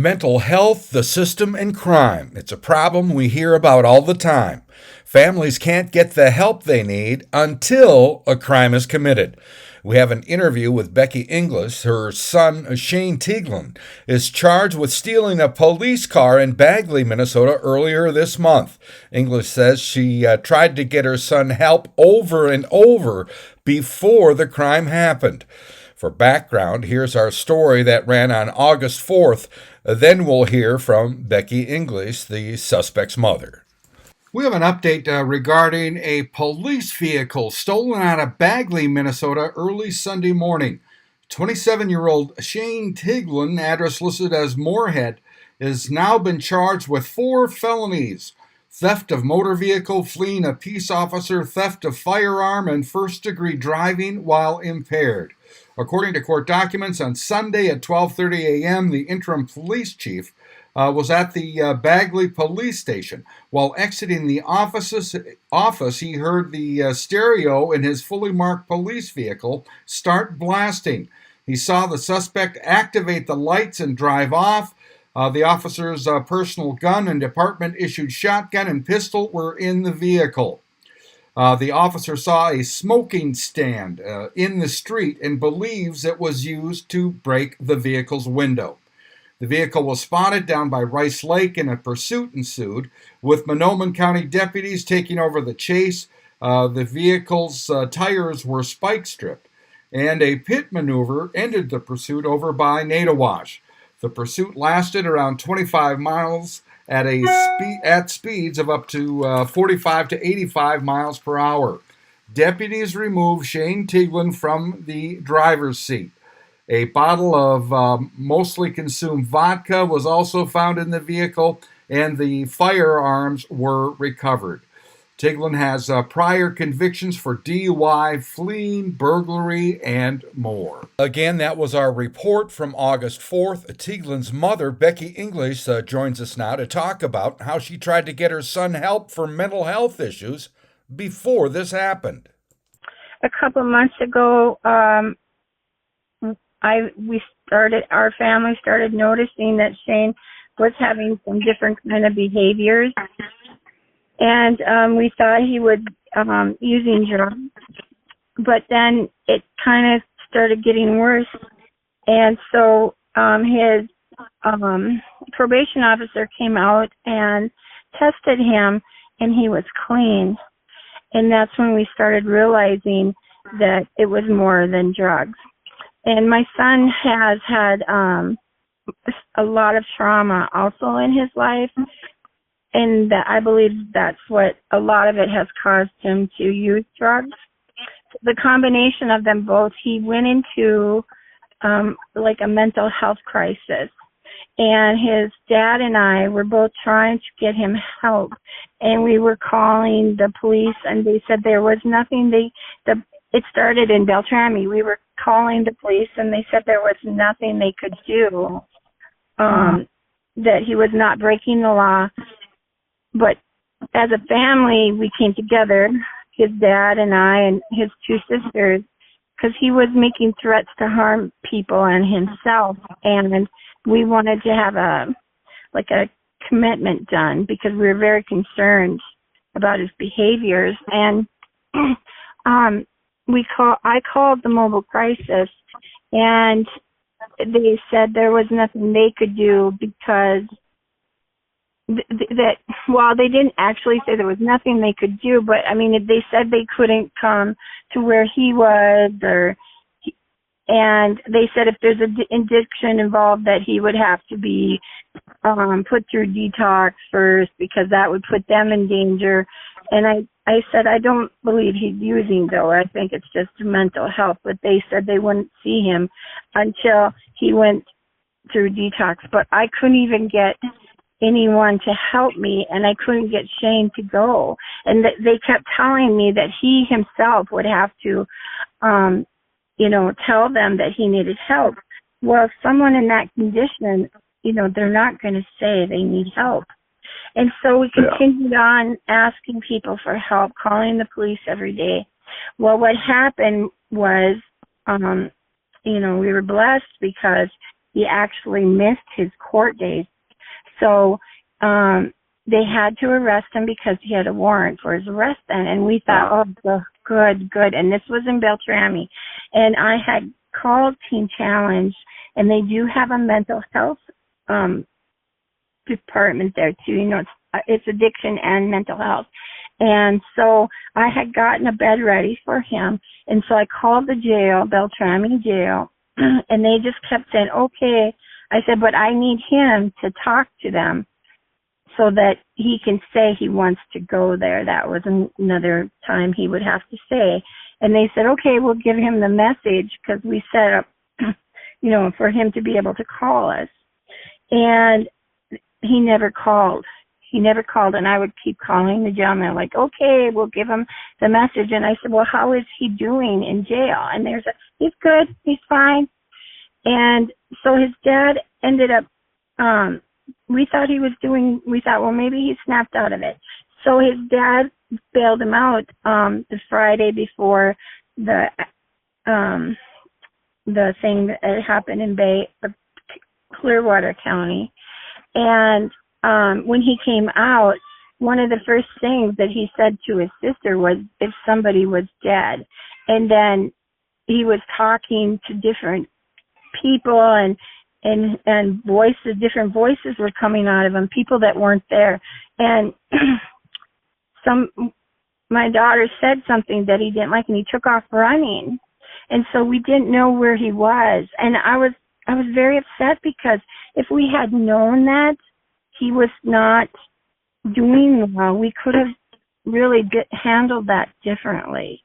Mental health, the system, and crime. It's a problem we hear about all the time. Families can't get the help they need until a crime is committed. We have an interview with Becky English. Her son, Shane Tieglin, is charged with stealing a police car in Bagley, Minnesota earlier this month. English says she tried to get her son help over and over before the crime happened. For background, here's our story that ran on August 4th. Then we'll hear from Becky English, the suspect's mother. We have an update regarding a police vehicle stolen out of Bagley, Minnesota, early Sunday morning. 27-year-old Shane Tieglin, address listed as Moorhead, has now been charged with 4 felonies: theft of motor vehicle, fleeing a peace officer, theft of firearm, and first-degree driving while impaired. According to court documents, on Sunday at 12:30 a.m., the interim police chief was at the Bagley police station. While exiting the office, he heard the stereo in his fully marked police vehicle start blasting. He saw the suspect activate the lights and drive off. The officer's personal gun and department-issued shotgun and pistol were in the vehicle. The officer saw a smoking stand in the street and believes it was used to break the vehicle's window. The vehicle was spotted down by Rice Lake and a pursuit ensued, with Monoman County deputies taking over the chase. The vehicle's tires were spike stripped, and a pit maneuver ended the pursuit over by Nadawash. The pursuit lasted around 25 miles at speeds of up to 45 to 85 miles per hour. Deputies removed Shane Tieglin from the driver's seat. A bottle of mostly consumed vodka was also found in the vehicle, and the firearms were recovered. Tieglin has prior convictions for DUI, fleeing, burglary, and more. Again, that was our report from August 4th. Tieglin's mother, Becky English, joins us now to talk about how she tried to get her son help for mental health issues before this happened. A couple months ago, our family started noticing that Shane was having some different kind of behaviors. And we thought he was using drugs, but then it kind of started getting worse. And so his probation officer came out and tested him, and he was clean. And that's when we started realizing that it was more than drugs. And my son has had a lot of trauma also in his life. And I believe that's what a lot of it has caused him to use drugs. The combination of them both, he went into like a mental health crisis. And his dad and I were both trying to get him help. And we were calling the police, and they said there was nothing. It started in Beltrami. We were calling the police, and they said there was nothing they could do, that he was not breaking the law. But as a family, we came together, his dad and I and his 2 sisters, because he was making threats to harm people and himself. And we wanted to have a commitment done because we were very concerned about his behaviors. And I called the mobile crisis, and they said there was nothing they could do because that while they didn't actually say there was nothing they could do, but I mean, they said they couldn't come to where he was, and they said if there's an addiction involved that he would have to be put through detox first because that would put them in danger. And I said, I don't believe he's using though. I think it's just mental health. But they said they wouldn't see him until he went through detox. But I couldn't even get anyone to help me, and I couldn't get Shane to go. And they kept telling me that he himself would have to, tell them that he needed help. Well, if someone in that condition, they're not going to say they need help. And so we continued on asking people for help, calling the police every day. Well, what happened was, we were blessed because he actually missed his court days. So they had to arrest him because he had a warrant for his arrest then. And we thought, oh, good. And this was in Beltrami. And I had called Teen Challenge, and they do have a mental health department there too. You know, it's addiction and mental health. And so I had gotten a bed ready for him. And so I called the jail, Beltrami jail, and they just kept saying, okay. I said, but I need him to talk to them so that he can say he wants to go there. That was another time he would have to say. And they said, okay, we'll give him the message, because we set up, you know, for him to be able to call us. And he never called. And I would keep calling the jail, and they're like, okay, we'll give him the message. And I said, well, how is he doing in jail? And they said, he's good, he's fine. And so his dad ended up, we thought, well, maybe he snapped out of it. So his dad bailed him out the Friday before the thing that happened in Clearwater County. And when he came out, one of the first things that he said to his sister was if somebody was dead. And then he was talking to different people, and voices, different voices were coming out of him, people that weren't there. And my daughter said something that he didn't like, and he took off running. And so we didn't know where he was. And I was very upset, because if we had known that he was not doing well, we could have really handled that differently.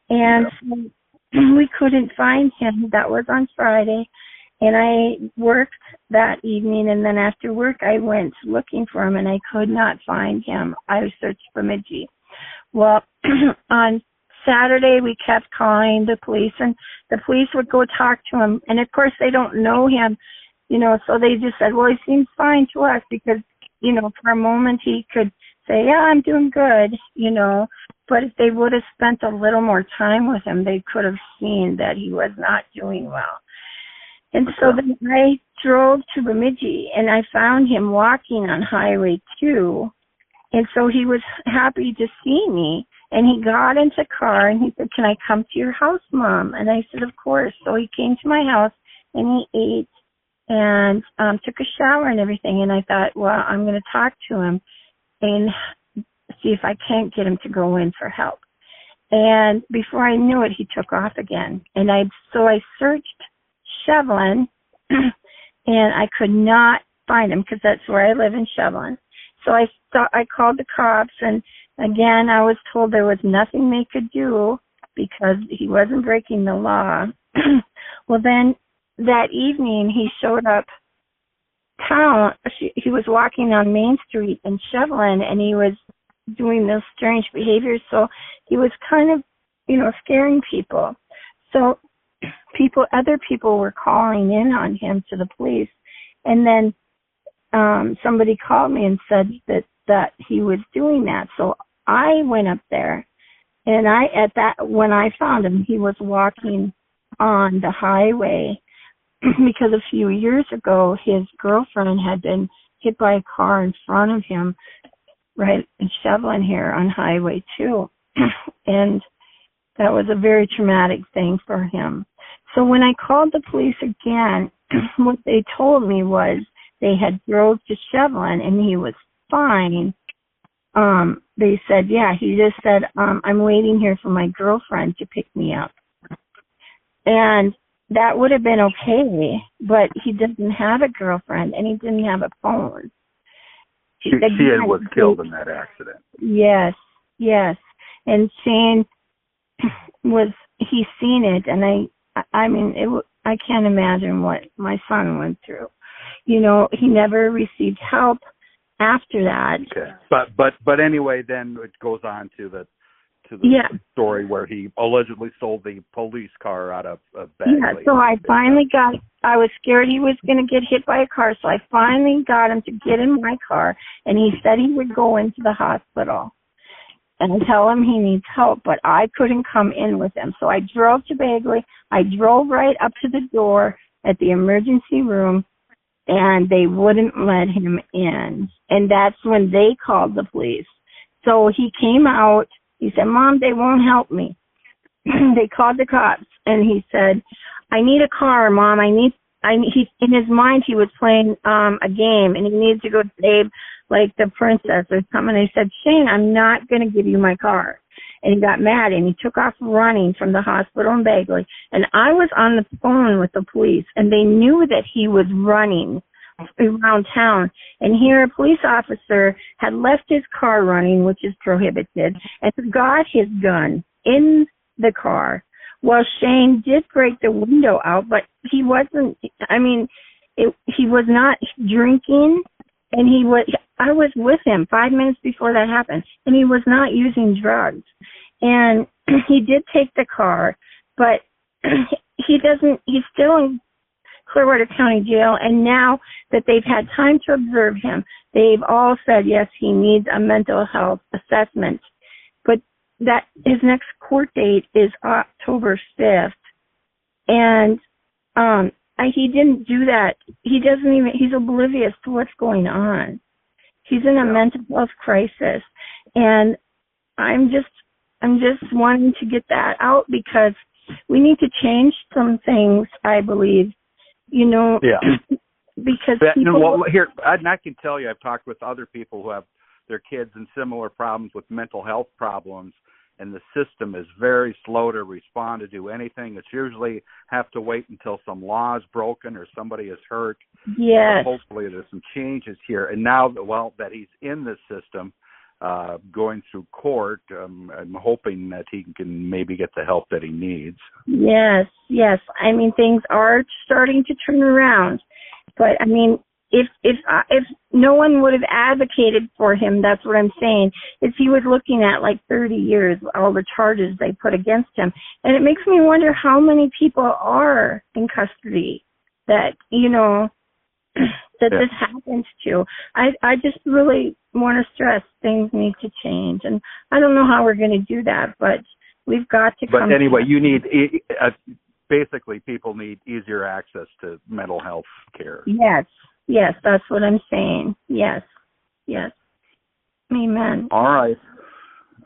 And so we couldn't find him. That was on Friday. And I worked that evening, and then after work I went looking for him, and I could not find him. I searched Bemidji. Well, on Saturday we kept calling the police, and the police would go talk to him. And of course they don't know him, you know, so they just said, well, he seems fine to us, because, you know, for a moment he could say, yeah, I'm doing good, you know. But if they would have spent a little more time with him, they could have seen that he was not doing well. And so then I drove to Bemidji, and I found him walking on Highway 2. And so he was happy to see me. And he got into the car, and he said, can I come to your house, Mom? And I said, of course. So he came to my house, and he ate and took a shower and everything. And I thought, well, I'm going to talk to him and see if I can't get him to go in for help. And before I knew it, he took off again. And I searched Shevlin, and I could not find him, because that's where I live, in Shevlin. So I called the cops, and again I was told there was nothing they could do because he wasn't breaking the law. Well, then that evening he showed up town. He was walking on Main Street in Shevlin, and he was doing those strange behaviors. So he was kind of, you know, scaring people. So other people were calling in on him to the police. And then somebody called me and said that he was doing that. So I went up there, and when I found him, he was walking on the highway, because a few years ago his girlfriend had been hit by a car in front of him right in Shevlin here on Highway 2. And that was a very traumatic thing for him. So when I called the police again, what they told me was they had drove to Shevlin and he was fine. They said, yeah, he just said, I'm waiting here for my girlfriend to pick me up. And that would have been okay, but he doesn't have a girlfriend and he didn't have a phone. She was killed in that accident. Yes, yes. And Shane he's seen it, and I mean, I can't imagine what my son went through. You know, he never received help after that. Okay. But anyway, then it goes on to the story where he allegedly sold the police car out of Bagley. Yeah, so I was scared he was going to get hit by a car, so I finally got him to get in my car, and he said he would go into the hospital and tell him he needs help, but I couldn't come in with him. So I drove to Bagley. I drove right up to the door, at the emergency room, and they wouldn't let him in. And that's when they called the police. So he came out. He said, "Mom, they won't help me." They called the cops, and he said, "I need a car, Mom. He, in his mind, he was playing a game, and he needed to go save, like, the princess or something." They said, "Shane, I'm not going to give you my car." And he got mad, and he took off running from the hospital in Bagley. And I was on the phone with the police, and they knew that he was running around town. And here a police officer had left his car running, which is prohibited, and got his gun in the car. Well, Shane did break the window out, but he wasn't, he was not drinking, and I was with him 5 minutes before that happened, and he was not using drugs. And he did take the car, but he's still in Clearwater County Jail, and now that they've had time to observe him, they've all said, yes, he needs a mental health assessment. But that his next court date is October 5th, and he didn't do that. He's oblivious to what's going on. He's in a mental health crisis, and I'm just wanting to get that out, because we need to change some things, I believe, because I can tell you, I've talked with other people who have their kids in similar problems with mental health problems, and the system is very slow to respond to do anything. It's usually have to wait until some law is broken or somebody is hurt. Yes. But hopefully there's some changes here. And now, that he's in this system, going through court, I'm hoping that he can maybe get the help that he needs. Yes. Things are starting to turn around, but if no one would have advocated for him, that's what I'm saying, is he was looking at like 30 years, all the charges they put against him. And it makes me wonder how many people are in custody that, this happens to. I just really want to stress things need to change. And I don't know how we're going to do that, but we've got to come. But anyway, you need, basically people need easier access to mental health care. Yes, that's what I'm saying. Yes. Amen. All right.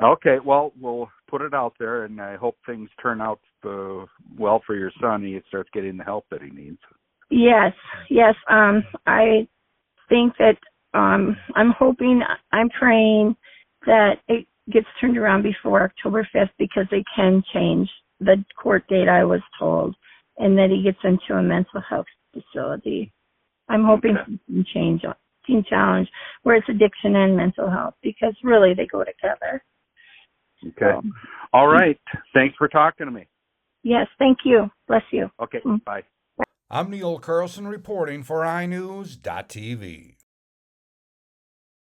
Okay, well, we'll put it out there, and I hope things turn out well for your son. He starts getting the help that he needs. Yes. I think that I'm hoping, I'm praying that it gets turned around before October 5th, because they can change the court date, I was told, and that he gets into a mental health facility. I'm hoping some change on Teen Challenge, where it's addiction and mental health, because really they go together. Okay. All right. Thanks for talking to me. Yes, thank you. Bless you. Okay, bye. I'm Neil Carlson reporting for iNewZ.TV.